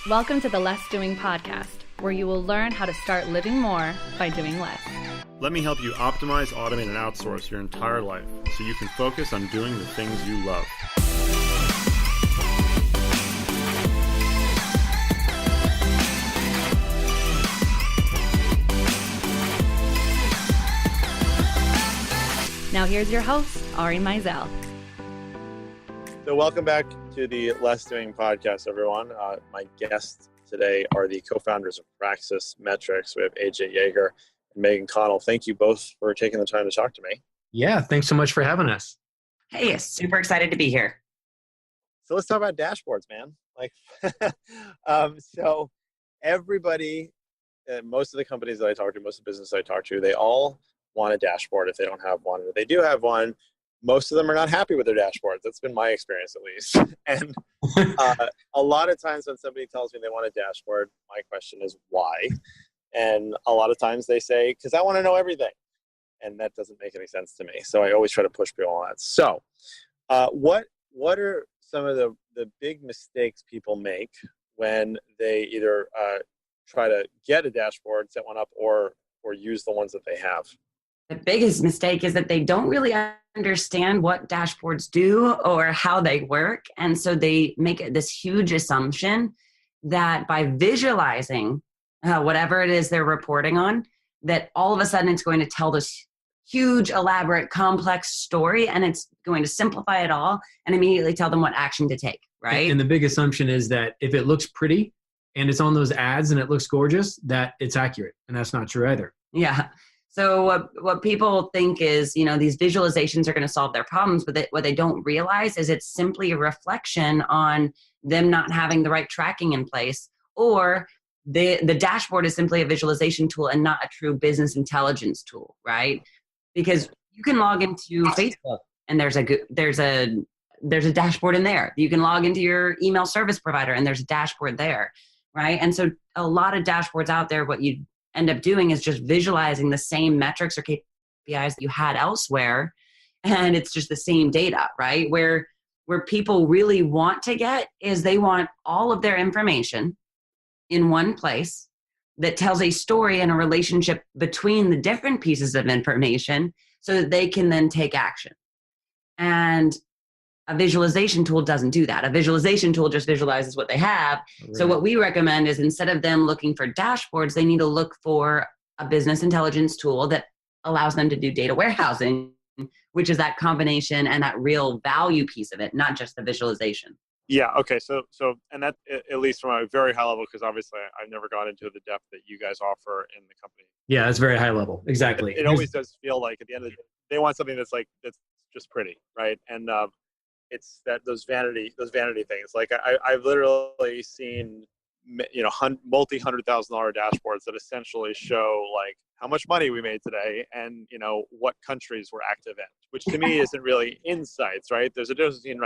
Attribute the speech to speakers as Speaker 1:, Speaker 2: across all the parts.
Speaker 1: Welcome to the Less Doing podcast, where you will learn how to start living more by doing less.
Speaker 2: Let me help you optimize, automate, and outsource your entire life so you can focus on doing the things you love.
Speaker 1: Now here's your host, Ari Meisel.
Speaker 3: So welcome back to the Less Doing podcast, everyone. My guests today are the co-founders of Praxis Metrics. We have AJ Yager and Meaghan Connell. Thank you both for taking the time to talk to me.
Speaker 4: Yeah, thanks so much for having us.
Speaker 5: Hey, super excited to be here.
Speaker 3: So let's talk about dashboards, man. So everybody, most of the companies that I talk to, most of the businesses I talk to, they all want a dashboard if they don't have one. If they do have one, most of them are not happy with their dashboards. That's been my experience, at least. And a lot of times when somebody tells me they want a dashboard, my question is why? And a lot of times they say, because I want to know everything. And that doesn't make any sense to me. So I always try to push people on that. So what are some of the big mistakes people make when they either try to get a dashboard, set one up, or use the ones that they have?
Speaker 5: The biggest mistake is that they don't really understand what dashboards do or how they work. And so they make this huge assumption that by visualizing whatever it is they're reporting on, that all of a sudden it's going to tell this huge, elaborate, complex story, and it's going to simplify it all and immediately tell them what action to take, right?
Speaker 4: And the big assumption is that if it looks pretty and it's on those ads and it looks gorgeous, that it's accurate. And that's not true either.
Speaker 5: Yeah. So what people think is, these visualizations are going to solve their problems, but what they don't realize is it's simply a reflection on them not having the right tracking in place, or the dashboard is simply a visualization tool and not a true business intelligence tool, right? Because you can log into Facebook and there's a dashboard in there. You can log into your email service provider and there's a dashboard there, right? And so a lot of dashboards out there, what you end up doing is just visualizing the same metrics or KPIs that you had elsewhere, and it's just the same data, right? Where people really want to get is they want all of their information in one place that tells a story and a relationship between the different pieces of information so that they can then take action. And a visualization tool doesn't do that. A visualization tool just visualizes what they have. Right. So what we recommend is instead of them looking for dashboards, they need to look for a business intelligence tool that allows them to do data warehousing, which is that combination and that real value piece of it, not just the visualization.
Speaker 3: Yeah. Okay. So, and that, at least from a very high level, because obviously I've never gone into the depth that you guys offer in the company.
Speaker 4: Yeah, it's very high level. Exactly.
Speaker 3: It always does feel like at the end of the day, they want something that's just pretty, right? And it's those vanity things. Like I've literally seen, multi-$100,000 dashboards that essentially show like how much money we made today and what countries we're active in, which to me isn't really insights, right? There's a difference between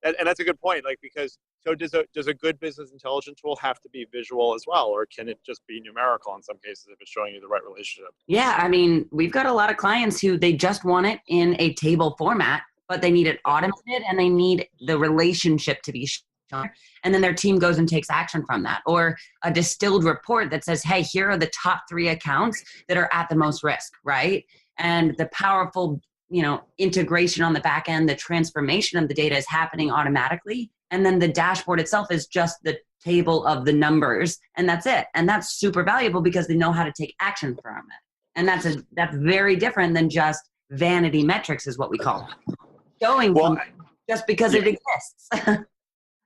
Speaker 3: and that's a good point. Like, because so does a good business intelligence tool have to be visual as well, or can it just be numerical in some cases if it's showing you the right relationship?
Speaker 5: Yeah, I mean, we've got a lot of clients who they just want it in a table format, but they need it automated and they need the relationship to be shown. And then their team goes and takes action from that. Or a distilled report that says, hey, here are the top 3 accounts that are at the most risk, right? And the powerful, integration on the back end, the transformation of the data is happening automatically. And then the dashboard itself is just the table of the numbers. And that's it. And that's super valuable because they know how to take action from it. And that's very different than just vanity metrics is what we call it. Showing just because it exists.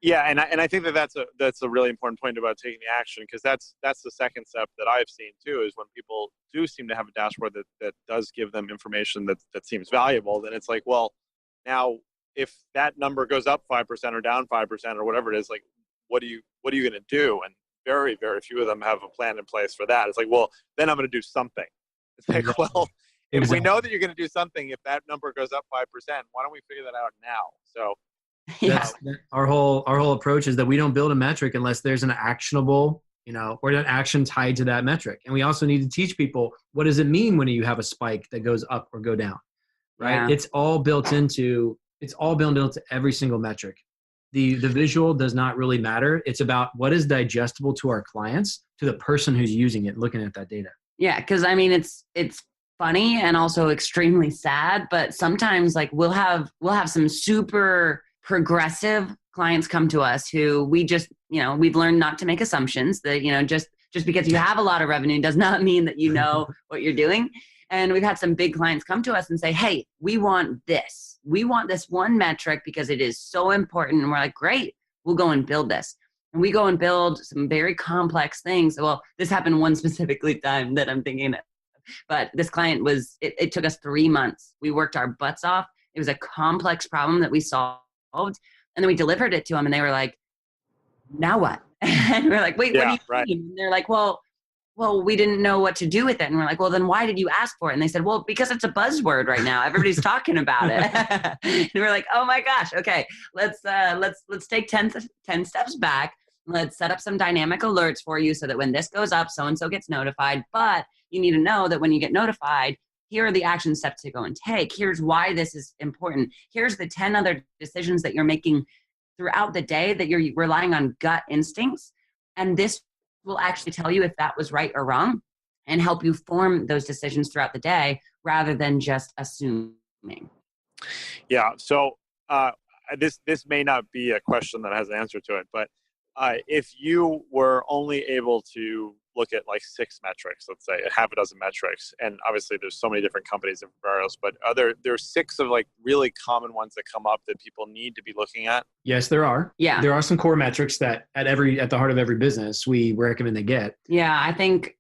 Speaker 3: Yeah, and I think that's a really important point about taking the action, because that's the second step that I've seen too, is when people do seem to have a dashboard that does give them information that seems valuable, then it's like, well, now if that number goes up 5% or down 5% or whatever it is, like what are you going to do? And very, very few of them have a plan in place for that. It's like, well, then I'm going to do something. It's like, well, if we know that you're going to do something, if that number goes up 5%, why don't we figure that out now? So
Speaker 4: our whole approach is that we don't build a metric unless there's an actionable, or an action tied to that metric. And we also need to teach people, what does it mean when you have a spike that goes up or go down, right? Yeah. It's all built into every single metric. The visual does not really matter. It's about what is digestible to our clients, to the person who's using it, looking at that data.
Speaker 5: Yeah, because I mean, it's funny and also extremely sad, but sometimes like we'll have some super progressive clients come to us who we just, we've learned not to make assumptions that, just because you have a lot of revenue does not mean that you know what you're doing. And we've had some big clients come to us and say, hey, we want this. We want this one metric because it is so important. And we're like, great, we'll go and build this. And we go and build some very complex things. Well, this happened one specifically time that I'm thinking of. But this client it took us 3 months. We worked our butts off. It was a complex problem that we solved. And then we delivered it to them and they were like, now what? And we're like, wait, what do you mean? And they're like, well, we didn't know what to do with it. And we're like, well, then why did you ask for it? And they said, well, because it's a buzzword right now. Everybody's talking about it. And we're like, oh my gosh. Okay, let's take 10 steps back. Let's set up some dynamic alerts for you so that when this goes up, so-and-so gets notified. But you need to know that when you get notified, here are the action steps to go and take. Here's why this is important. Here's the 10 other decisions that you're making throughout the day that you're relying on gut instincts. And this will actually tell you if that was right or wrong and help you form those decisions throughout the day rather than just assuming.
Speaker 3: Yeah. So this may not be a question that has an answer to it, but if you were only able to look at like 6 metrics, let's say half a dozen metrics, and obviously there's so many different companies and variables, but there's 6 of like really common ones that come up that people need to be looking at?
Speaker 4: Yes, there are.
Speaker 5: Yeah.
Speaker 4: There are some core metrics that at the heart of every business we recommend they get.
Speaker 5: Yeah, I think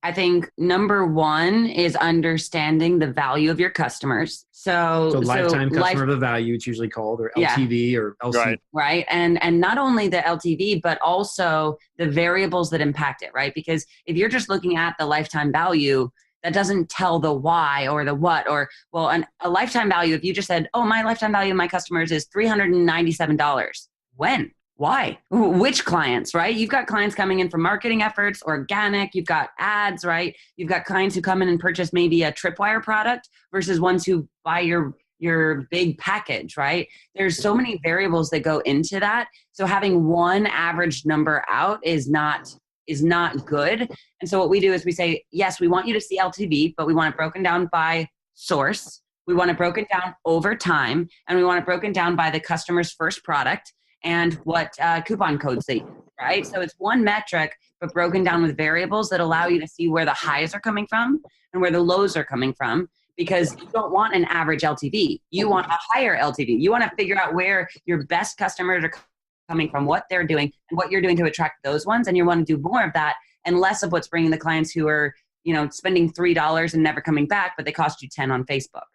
Speaker 5: number 1 is understanding the value of your customers. So
Speaker 4: lifetime customer of value, it's usually called, or LTV or LC.
Speaker 5: Right. And not only the LTV, but also the variables that impact it, right? Because if you're just looking at the lifetime value, that doesn't tell the why or the what, or, well, a lifetime value, if you just said, oh, my lifetime value of my customers is $397. When? Why? Which clients, right? You've got clients coming in for marketing efforts, organic, you've got ads, right? You've got clients who come in and purchase maybe a Tripwire product versus ones who buy your big package, right? There's so many variables that go into that. So having one average number out is not good. And so what we do is we say, yes, we want you to see LTV, but we want it broken down by source. We want it broken down over time, and we want it broken down by the customer's first product and what coupon codes they use, right? So it's one metric, but broken down with variables that allow you to see where the highs are coming from and where the lows are coming from, because you don't want an average LTV. You want a higher LTV. You want to figure out where your best customers are coming from, what they're doing, and what you're doing to attract those ones. And you want to do more of that and less of what's bringing the clients who are, spending $3 and never coming back, but they cost you 10 on Facebook.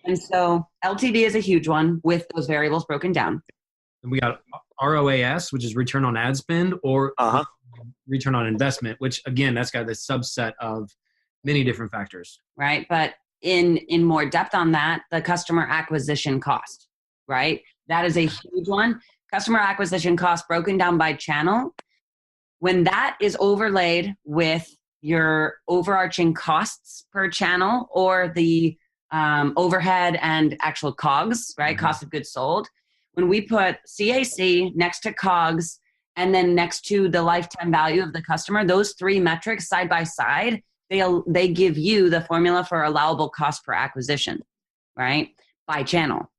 Speaker 5: And so LTV is a huge one with those variables broken down.
Speaker 4: And we got ROAS, which is return on ad spend, or return on investment, which again, that's got this subset of many different factors.
Speaker 5: Right. But in more depth on that, the customer acquisition cost, right? That is a huge one. Customer acquisition cost broken down by channel. When that is overlaid with your overarching costs per channel, or the overhead and actual COGS, right? Mm-hmm. Cost of goods sold. When we put CAC next to COGS and then next to the lifetime value of the customer, those 3 metrics side by side, they give you the formula for allowable cost per acquisition, right? By channel.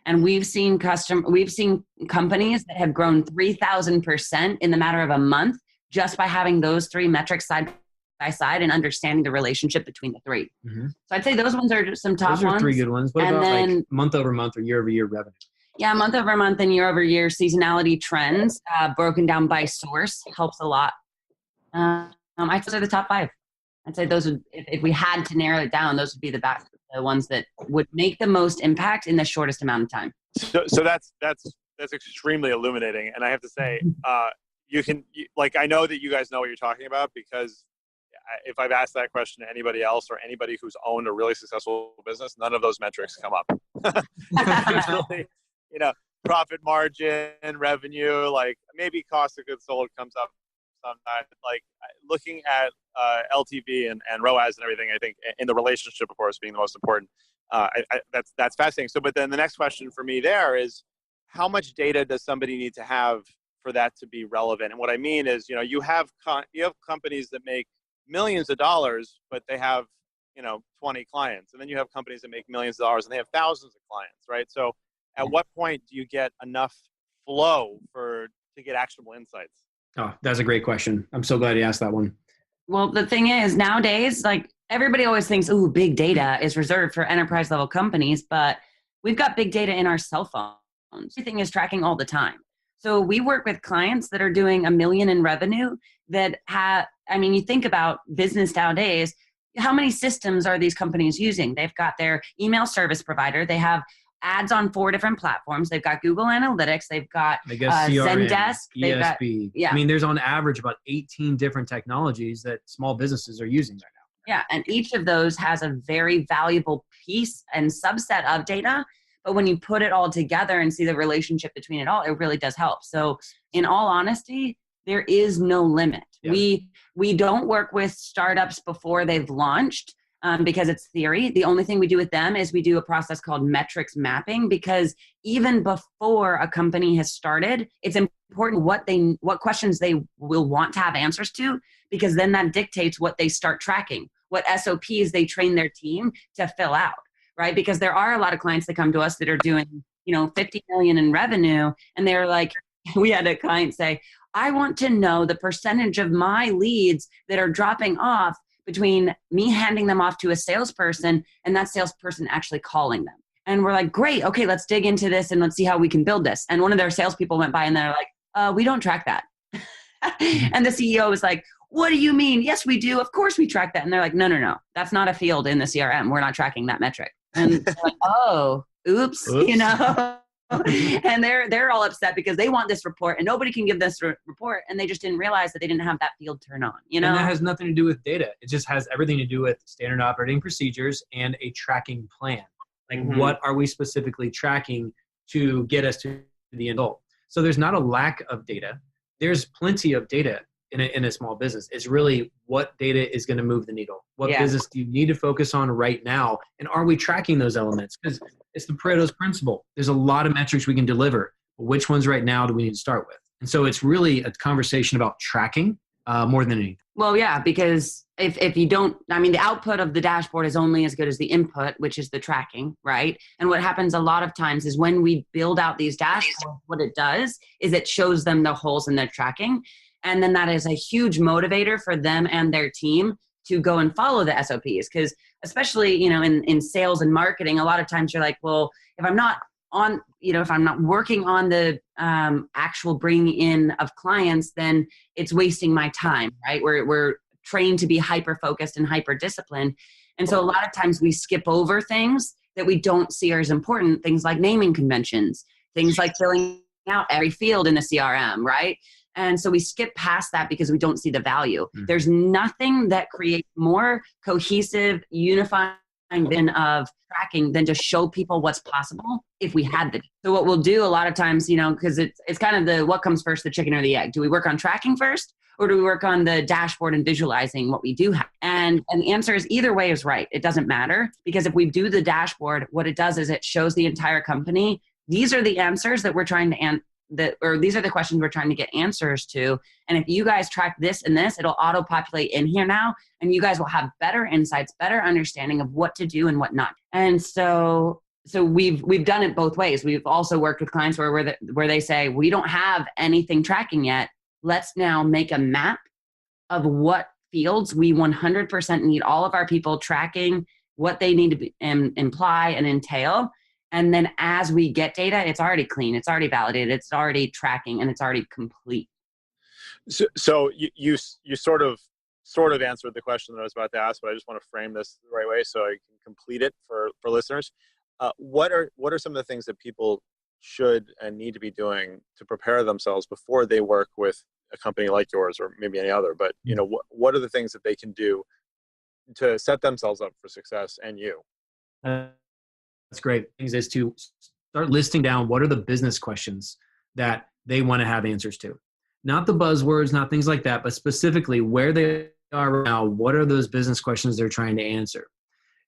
Speaker 5: And we've seen companies that have grown 3,000% in the matter of a month just by having those 3 metrics side by side and understanding the relationship between the 3. Mm-hmm. So I'd say those ones are some top ones.
Speaker 4: Those are 3 good ones. What about like month over month or year over year revenue?
Speaker 5: Yeah, month over month and year over year seasonality trends broken down by source helps a lot. I'd say those are the top 5. I'd say those would, if we had to narrow it down, those would be the ones that would make the most impact in the shortest amount of time.
Speaker 3: So that's extremely illuminating. And I have to say, I know that you guys know what you're talking about, because if I've asked that question to anybody else or anybody who's owned a really successful business, none of those metrics come up. Usually, profit margin, revenue, like maybe cost of goods sold comes up sometimes. Like looking at LTV and ROAS and everything, I think in the relationship, of course, being the most important, that's fascinating. So, but then the next question for me there is, how much data does somebody need to have for that to be relevant? And what I mean is, you have companies that make millions of dollars, but they have, 20 clients. And then you have companies that make millions of dollars and they have thousands of clients, right? So at what point do you get enough flow to get actionable insights?
Speaker 4: Oh, that's a great question. I'm so glad you asked that one.
Speaker 5: Well, the thing is, nowadays, like everybody always thinks, "Ooh, big data is reserved for enterprise level companies," but we've got big data in our cell phones. Everything is tracking all the time. So we work with clients that are doing $1 million in revenue that you think about business nowadays, how many systems are these companies using? They've got their email service provider. They have ads on 4 different platforms. They've got Google Analytics. They've got
Speaker 4: CRM,
Speaker 5: Zendesk.
Speaker 4: ESP. There's on average about 18 different technologies that small businesses are using right now.
Speaker 5: Yeah, and each of those has a very valuable piece and subset of data. But when you put it all together and see the relationship between it all, it really does help. So in all honesty, there is no limit. Yeah. We don't work with startups before they've launched because it's theory. The only thing we do with them is we do a process called metrics mapping, because even before a company has started, it's important what questions they will want to have answers to, because then that dictates what they start tracking, what SOPs they train their team to fill out, right? Because there are a lot of clients that come to us that are doing, 50 million in revenue, and they're like, we had a client say, I want to know the percentage of my leads that are dropping off between me handing them off to a salesperson and that salesperson actually calling them. And we're like, great, okay, let's dig into this and let's see how we can build this. And one of their salespeople went by and they're like, we don't track that. And the CEO was like, what do you mean? Yes, we do. Of course we track that. And they're like, no. That's not a field in the CRM. We're not tracking that metric. And they're like, oh, oops. And they're all upset because they want this report and nobody can give this report, and they just didn't realize that they didn't have that field turn on. And
Speaker 4: that has nothing to do with data. It just has everything to do with standard operating procedures and a tracking plan. Like, what are we specifically tracking to get us to the end goal? So there's not a lack of data. There's plenty of data in a small business. It's really what data is going to move the needle. What business do you need to focus on right now? And are we tracking those elements? Because it's the Pareto's principle. There's a lot of metrics we can deliver, but which ones right now do we need to start with? And so it's really a conversation about tracking more than anything.
Speaker 5: Well, yeah, because if you don't, the output of the dashboard is only as good as the input, which is the tracking, right? And what happens a lot of times is when we build out these dashboards, what it does is it shows them the holes in their tracking. And then that is a huge motivator for them and their team to go and follow the SOPs. Because especially, in sales and marketing, a lot of times you're like, well, if I'm not working on the actual bringing in of clients, then it's wasting my time, right? We're trained to be hyper-focused and hyper-disciplined. And so a lot of times we skip over things that we don't see are as important, things like naming conventions, things like filling out every field in the CRM, right? And so we skip past that because we don't see the value. Mm-hmm. There's nothing that creates more cohesive, unifying vision of tracking than to show people what's possible if we had the. So what we'll do a lot of times, because it's kind of what comes first, the chicken or the egg? Do we work on tracking first, or do we work on the dashboard and visualizing what we do have? And the answer is either way is right. It doesn't matter, because if we do the dashboard, what it does is it shows the entire company, these are the answers that we're trying to these are the questions we're trying to get answers to. And if you guys track this and this, it'll auto-populate in here now, and you guys will have better insights, better understanding of what to do and what not. And so we've done it both ways. We've also worked with clients where they say, we don't have anything tracking yet. Let's now make a map of what fields we 100% need all of our people tracking, what they need to imply and entail. And then as we get data, it's already clean, it's already validated, it's already tracking, and it's already complete.
Speaker 3: So you sort of answered the question that I was about to ask, but I just want to frame this the right way so I can complete it for listeners. What are some of the things that people should and need to be doing to prepare themselves before they work with a company like yours or maybe any other? But what are the things that they can do to set themselves up for success and you?
Speaker 4: That's great. Things is to start listing down what are the business questions that they want to have answers to. Not the buzzwords, not things like that, but specifically where they are right now, what are those business questions they're trying to answer?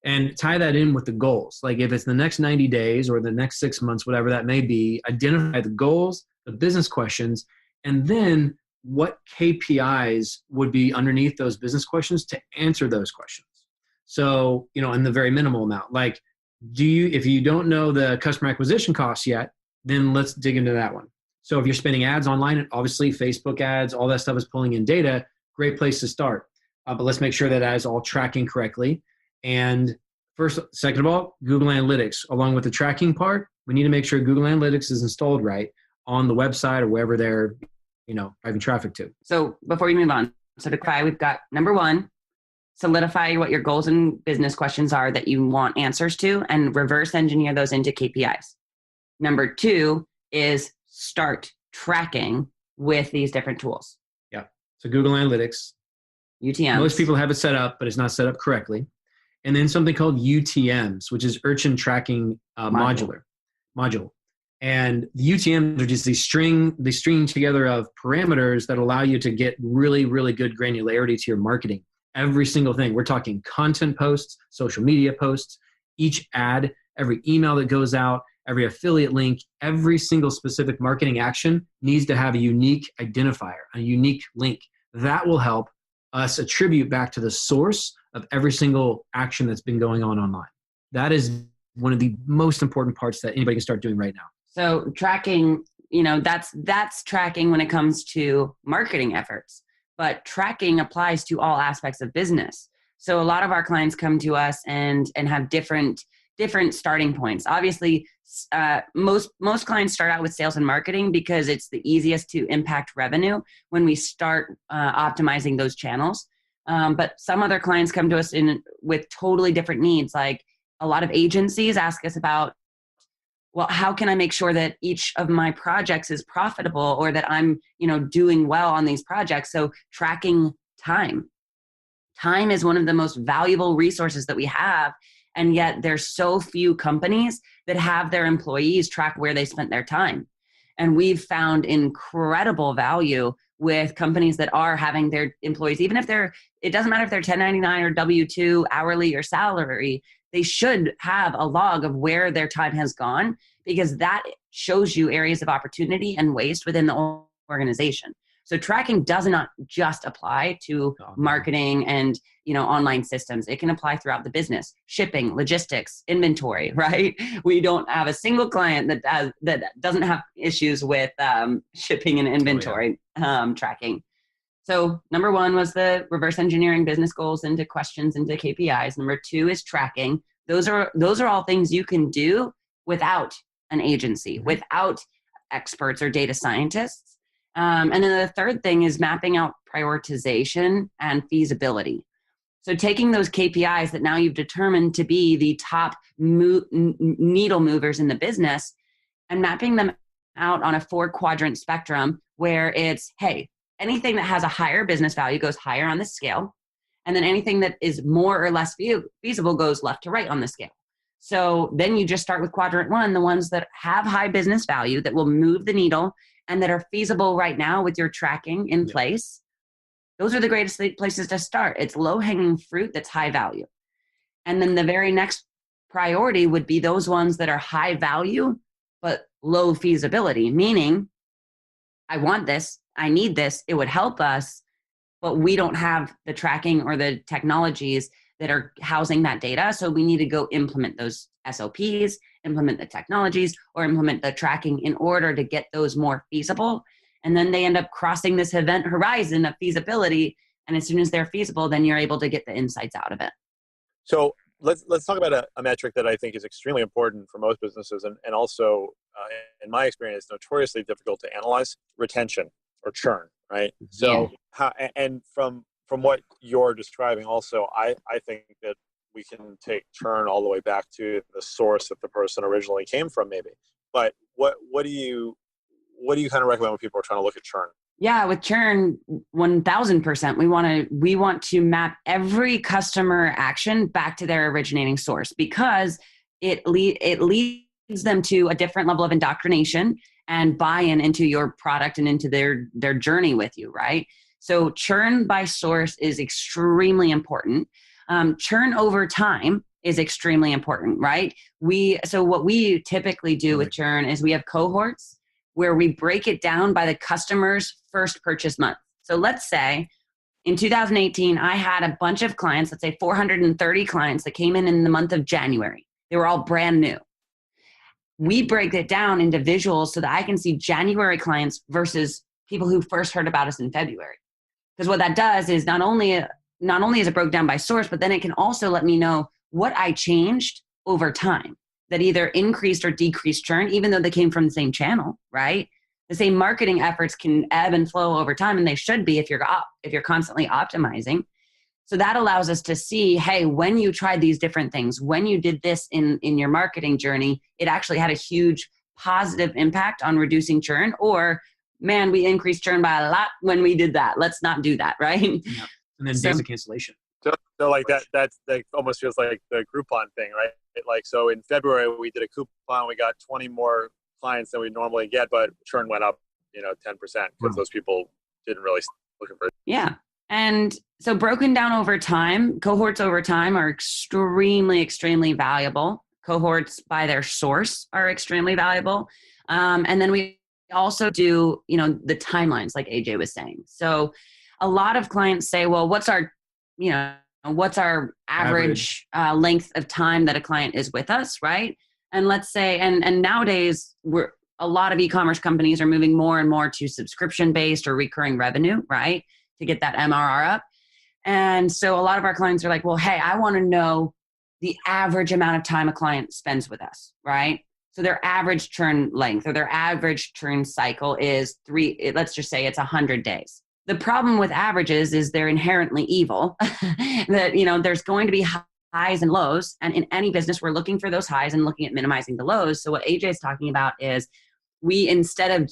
Speaker 4: and tie that in with the goals. Like if it's the next 90 days or the next 6 months, whatever that may be, identify the goals, the business questions, and then what KPIs would be underneath those business questions to answer those questions. So, in the very minimal amount, like if you don't know the customer acquisition costs yet, then let's dig into that one. So if you're spending ads online, obviously Facebook ads, all that stuff is pulling in data, great place to start. But let's make sure that is all tracking correctly. And second of all, Google Analytics, along with the tracking part, we need to make sure Google Analytics is installed right on the website or wherever they're, driving traffic to.
Speaker 5: So before we move on, so to clarify, we've got number one, solidify what your goals and business questions are that you want answers to and reverse engineer those into KPIs. Number two is start tracking with these different tools.
Speaker 4: Yeah. So Google Analytics.
Speaker 5: UTMs.
Speaker 4: Most people have it set up, but it's not set up correctly. And then something called UTMs, which is Urchin Tracking Module. And the UTMs are just these string together of parameters that allow you to get really, really good granularity to your marketing. Every single thing. We're talking content posts, social media posts, each ad, every email that goes out, every affiliate link, every single specific marketing action needs to have a unique identifier, a unique link. That will help us attribute back to the source of every single action that's been going on online. That is one of the most important parts that anybody can start doing right now.
Speaker 5: So tracking, that's tracking when it comes to marketing efforts, but tracking applies to all aspects of business. So a lot of our clients come to us and have different starting points. Obviously, most clients start out with sales and marketing because it's the easiest to impact revenue when we start optimizing those channels. But some other clients come to us with totally different needs. Like a lot of agencies ask us about, well, how can I make sure that each of my projects is profitable or that I'm, doing well on these projects? So tracking time. Time is one of the most valuable resources that we have. And yet there's so few companies that have their employees track where they spent their time. And we've found incredible value with companies that are having their employees, even if it doesn't matter if they're 1099 or W-2, hourly or salary, they should have a log of where their time has gone, because that shows you areas of opportunity and waste within the organization. So tracking does not just apply to marketing and online systems. It can apply throughout the business, shipping, logistics, inventory, right? We don't have a single client that doesn't have issues with shipping and inventory tracking. So number one was the reverse engineering business goals into questions, into KPIs. Number two is tracking. Those are all things you can do without an agency, without experts or data scientists. And then the third thing is mapping out prioritization and feasibility. So taking those KPIs that now you've determined to be the top needle movers in the business and mapping them out on a 4-quadrant spectrum where it's, hey, anything that has a higher business value goes higher on the scale. And then anything that is more or less feasible goes left to right on the scale. So then you just start with quadrant 1, the ones that have high business value that will move the needle and that are feasible right now with your tracking in place. Those are the greatest places to start. It's low-hanging fruit that's high value. And then the very next priority would be those ones that are high value, but low feasibility, meaning I want this, I need this, it would help us, but we don't have the tracking or the technologies that are housing that data. So we need to go implement those SOPs, implement the technologies, or implement the tracking in order to get those more feasible. And then they end up crossing this event horizon of feasibility. And as soon as they're feasible, then you're able to get the insights out of it.
Speaker 3: So let's talk about a metric that I think is extremely important for most businesses and also, in my experience, notoriously difficult to analyze: retention or churn, right? So from what you're describing also, I think that we can take churn all the way back to the source that the person originally came from, maybe. But what do you kind of recommend when people are trying to look at churn?
Speaker 5: Yeah, with churn, 1000%, we want to map every customer action back to their originating source, because it leads them to a different level of indoctrination and buy-in into your product and into their journey with you, right? So churn by source is extremely important. Churn over time is extremely important, right? So what we typically do with churn is we have cohorts where we break it down by the customer's first purchase month. So let's say in 2018, I had a bunch of clients, let's say 430 clients that came in the month of January. They were all brand new. We break it down into visuals so that I can see January clients versus people who first heard about us in February. Because what that does is not only is it broke down by source, but then it can also let me know what I changed over time that either increased or decreased churn, even though they came from the same channel, right? The same marketing efforts can ebb and flow over time, and they should be if you're constantly optimizing. So that allows us to see, hey, when you tried these different things, when you did this in your marketing journey, it actually had a huge positive impact on reducing churn, or man, we increased churn by a lot when we did that. Let's not do that, right?
Speaker 4: Yeah. And then days of cancellation.
Speaker 3: So like that almost feels like the Groupon thing, right? Like, so in February, we did a coupon, we got 20 more clients than we normally get, but churn went up, 10% because those people didn't really looking for it.
Speaker 5: Yeah. And so broken down over time, cohorts over time are extremely, extremely valuable. Cohorts by their source are extremely valuable. And then we also do, the timelines like AJ was saying. So a lot of clients say, well, what's our average length of time that a client is with us, right? And let's say, and nowadays a lot of e-commerce companies are moving more and more to subscription-based or recurring revenue, right? To get that MRR up. And so a lot of our clients are like, well, hey, I want to know the average amount of time a client spends with us, right? So their average churn length or their average churn cycle is let's just say it's 100 days. The problem with averages is they're inherently evil. That, there's going to be highs and lows. And in any business, we're looking for those highs and looking at minimizing the lows. So what AJ is talking about is instead of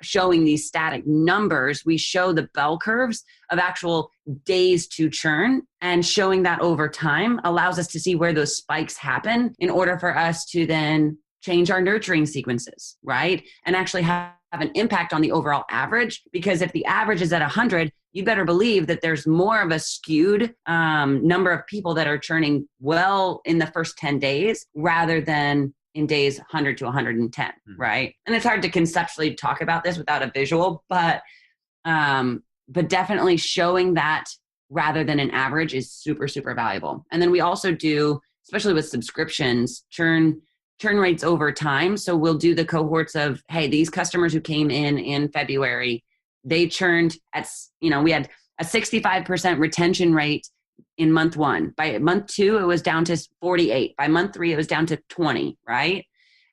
Speaker 5: showing these static numbers, we show the bell curves of actual days to churn, and showing that over time allows us to see where those spikes happen in order for us to then change our nurturing sequences, right? And actually have an impact on the overall average, because if the average is at 100, you better believe that there's more of a skewed number of people that are churning well in the first 10 days rather than in days 100 to 110, right? And it's hard to conceptually talk about this without a visual, but definitely showing that rather than an average is super, super valuable. And then we also do, especially with subscriptions, churn rates over time. So we'll do the cohorts of, hey, these customers who came in February, they churned at, we had a 65% retention rate in month 1. By month 2, it was down to 48. By month 3, it was down to 20, right?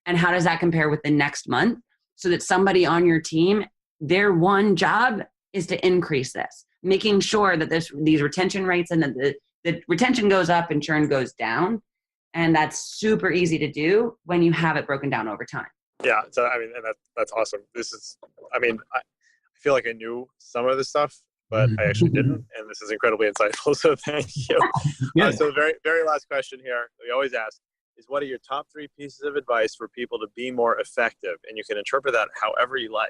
Speaker 5: And how does that compare with the next month? So that somebody on your team, their one job is to increase this, making sure that these retention rates and that the retention goes up and churn goes down. And that's super easy to do when you have it broken down over time.
Speaker 3: Yeah. So, and that's awesome. I feel like I knew some of this stuff, but I actually didn't. And this is incredibly insightful. So thank you.
Speaker 4: Yeah.
Speaker 3: So the very, very last question here that we always ask is, what are your top 3 pieces of advice for people to be more effective? And you can interpret that however you like.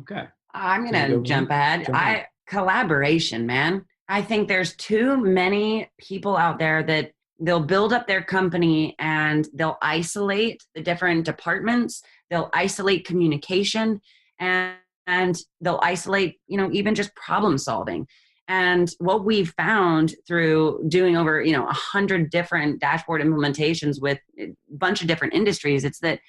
Speaker 4: Okay.
Speaker 5: I'm going to jump ahead. Collaboration, man. I think there's too many people out there that they'll build up their company and they'll isolate the different departments. They'll isolate communication and they'll isolate, even just problem solving. And what we've found through doing over, 100 different dashboard implementations with a bunch of different industries, it's that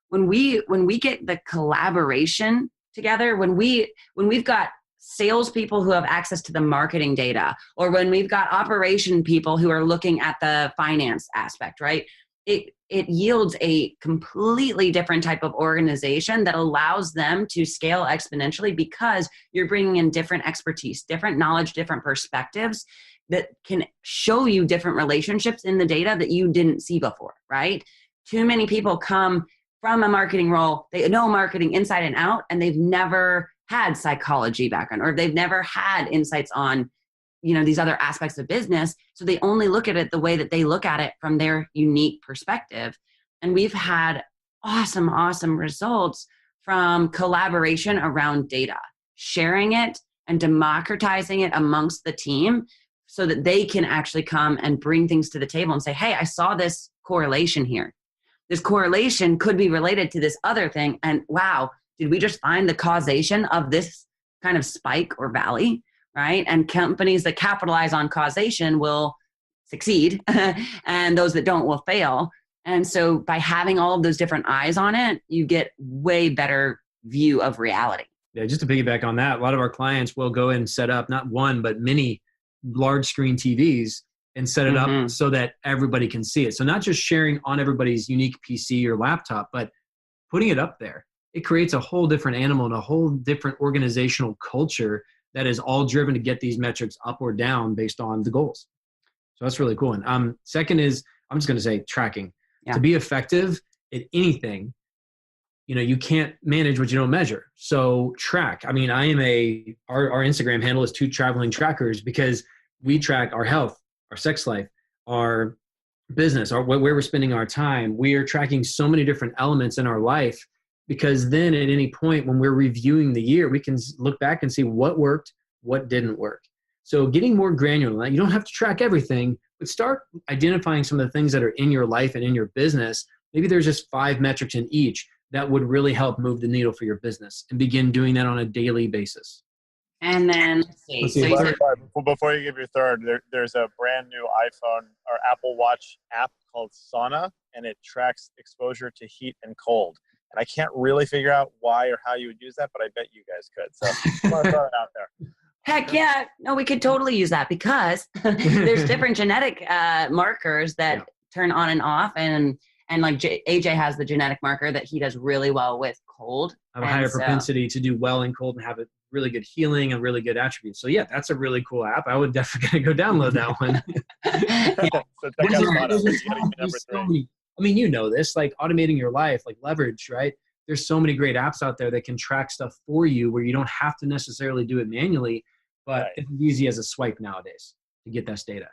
Speaker 5: when we get the collaboration together, when we've got salespeople who have access to the marketing data, or when we've got operation people who are looking at the finance aspect, right? It yields a completely different type of organization that allows them to scale exponentially, because you're bringing in different expertise, different knowledge, different perspectives that can show you different relationships in the data that you didn't see before, right? Too many people come from a marketing role, they know marketing inside and out, and they've never had psychology background, or they've never had insights on, these other aspects of business. So they only look at it the way that they look at it from their unique perspective. And we've had awesome, awesome results from collaboration around data, sharing it and democratizing it amongst the team so that they can actually come and bring things to the table and say, hey, I saw this correlation here. This correlation could be related to this other thing. And wow, did we just find the causation of this kind of spike or valley, right? And companies that capitalize on causation will succeed and those that don't will fail. And so by having all of those different eyes on it, you get way better view of reality.
Speaker 4: Yeah, just to piggyback on that, a lot of our clients will go and set up not one, but many large screen TVs and set it up so that everybody can see it. So not just sharing on everybody's unique PC or laptop, but putting it up there. It creates a whole different animal and a whole different organizational culture that is all driven to get these metrics up or down based on the goals. So that's really cool. And second is, I'm just going to say tracking. Yeah. To be effective at anything, you can't manage what you don't measure. So track. I mean, our Instagram handle is 2 Traveling Trackers because we track our health, our sex life, our business, where we're spending our time. We are tracking so many different elements in our life because then at any point when we're reviewing the year, we can look back and see what worked, what didn't work. So getting more granular, you don't have to track everything, but start identifying some of the things that are in your life and in your business. Maybe there's just 5 metrics in each that would really help move the needle for your business, and begin doing that on a daily basis.
Speaker 5: And then let's see.
Speaker 3: Before you give your third, there's a brand new iPhone or Apple Watch app called Sauna, and it tracks exposure to heat and cold. And I can't really figure out why or how you would use that, but I bet you guys could. So I want to throw it out there.
Speaker 5: Heck yeah. No, we could totally use that because there's different genetic markers that turn on and off. And like AJ has the genetic marker that he does really well with cold.
Speaker 4: I have a higher propensity to do well in cold and have a really good healing and really good attributes. So yeah, that's a really cool app. I would definitely go download that one. I mean, this, like automating your life, like Leverage, right? There's so many great apps out there that can track stuff for you where you don't have to necessarily do it manually, but it's easy as a swipe nowadays to get this data.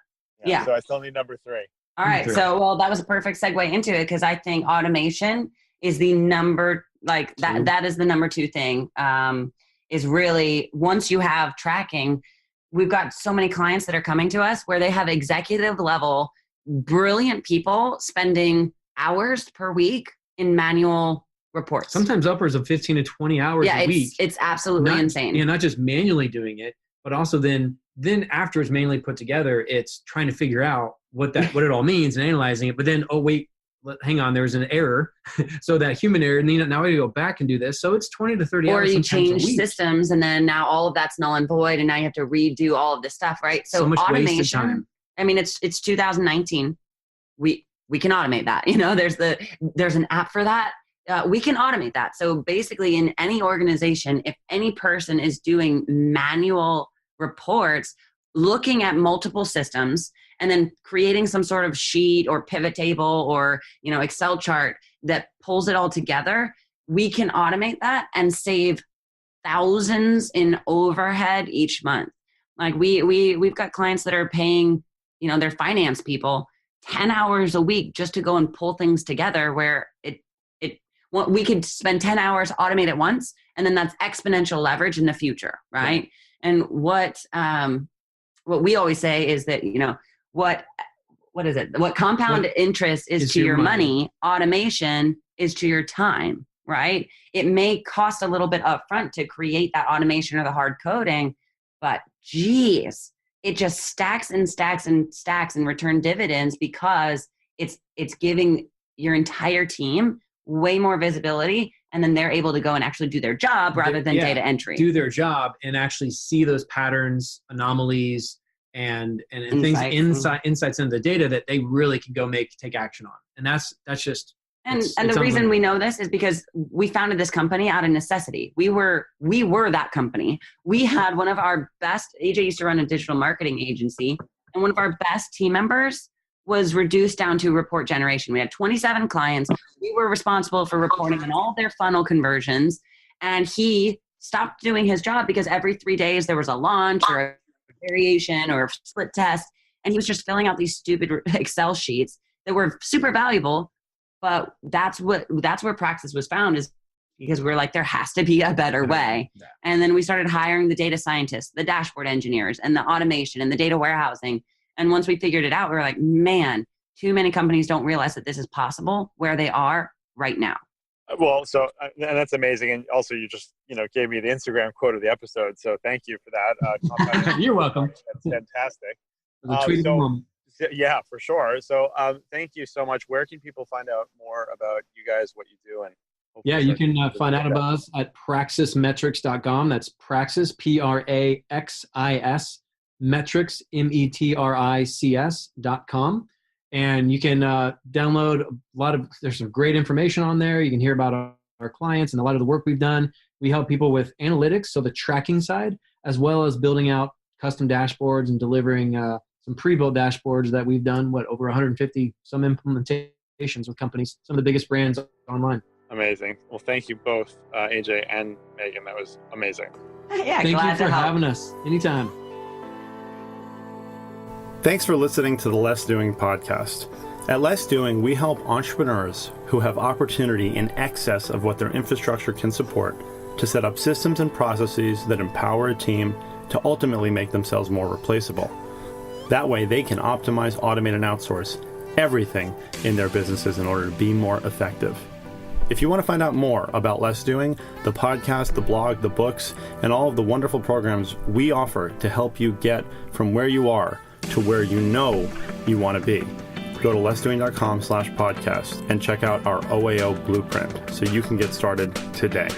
Speaker 5: Yeah.
Speaker 3: So I still need number 3.
Speaker 5: All right. So, that was a perfect segue into it because I think automation is the number, like that is the number 2 thing, is really once you have tracking, we've got so many clients that are coming to us where they have executive level, brilliant people spending hours per week in manual reports.
Speaker 4: Sometimes upwards of 15 to 20 hours a week.
Speaker 5: It's absolutely insane.
Speaker 4: Not just manually doing it, but also then after it's manually put together, it's trying to figure out what it all means and analyzing it. But then, hang on, there's an error. So that human error, and now we go back and do this. So it's 20 to 30 hours.
Speaker 5: Or you change systems and then now all of that's null and void and now you have to redo all of this stuff, right? So
Speaker 4: much
Speaker 5: automation,
Speaker 4: wasted time.
Speaker 5: I mean, it's 2019. We can automate that. There's an app for that. We can automate that. So basically in any organization, if any person is doing manual reports, looking at multiple systems and then creating some sort of sheet or pivot table or, Excel chart that pulls it all together, we can automate that and save thousands in overhead each month. Like we've got clients that are paying, their finance people 10 hours a week just to go and pull things together where we could spend 10 hours, automate it once, and then that's exponential leverage in the future, right? Yeah. And what we always say is that, what is it? What compound interest is to your money, automation is to your time, right? It may cost a little bit upfront to create that automation or the hard coding, but geez, it just stacks and stacks and stacks and return dividends because it's giving your entire team way more visibility, and then they're able to go and actually do their job rather than data entry.
Speaker 4: Do their job and actually see those patterns, anomalies, and things insights into the data that they really can go take action on. And that's just
Speaker 5: and the reason we know this is because we founded this company out of necessity. We were that company. We had one of our best, AJ used to run a digital marketing agency, and one of our best team members was reduced down to report generation. We had 27 clients. We were responsible for reporting on all their funnel conversions. And he stopped doing his job because every 3 days there was a launch or a variation or a split test. And he was just filling out these stupid Excel sheets that were super valuable. But that's where Praxis was found, is because we're like, there has to be a better way.
Speaker 4: Yeah.
Speaker 5: And then we started hiring the data scientists, the dashboard engineers, and the automation and the data warehousing. And once we figured it out, we were like, man, too many companies don't realize that this is possible where they are right now.
Speaker 3: Well, so, and that's amazing. And also you just, gave me the Instagram quote of the episode. So thank you for that.
Speaker 4: You're welcome.
Speaker 3: That's fantastic.
Speaker 4: Yeah,
Speaker 3: for sure. So thank you so much. Where can people find out more about you guys, what you do? And
Speaker 4: you can find out about us at praxismetrics.com. That's Praxis, Praxis, metrics, metrics.com. And you can download there's some great information on there. You can hear about our clients and a lot of the work we've done. We help people with analytics, so the tracking side, as well as building out custom dashboards and delivering some pre-built dashboards that we've done, over 150 some implementations with companies, some of the biggest brands online.
Speaker 3: Amazing. Well, thank you both, AJ and Meaghan. That was amazing.
Speaker 5: Yeah,
Speaker 4: thank you for having us. Anytime.
Speaker 2: Thanks for listening to the Less Doing podcast. At Less Doing, we help entrepreneurs who have opportunity in excess of what their infrastructure can support to set up systems and processes that empower a team to ultimately make themselves more replaceable. That way, they can optimize, automate, and outsource everything in their businesses in order to be more effective. If you want to find out more about Less Doing, the podcast, the blog, the books, and all of the wonderful programs we offer to help you get from where you are to where you know you want to be, go to lessdoing.com/podcast and check out our OAO blueprint so you can get started today.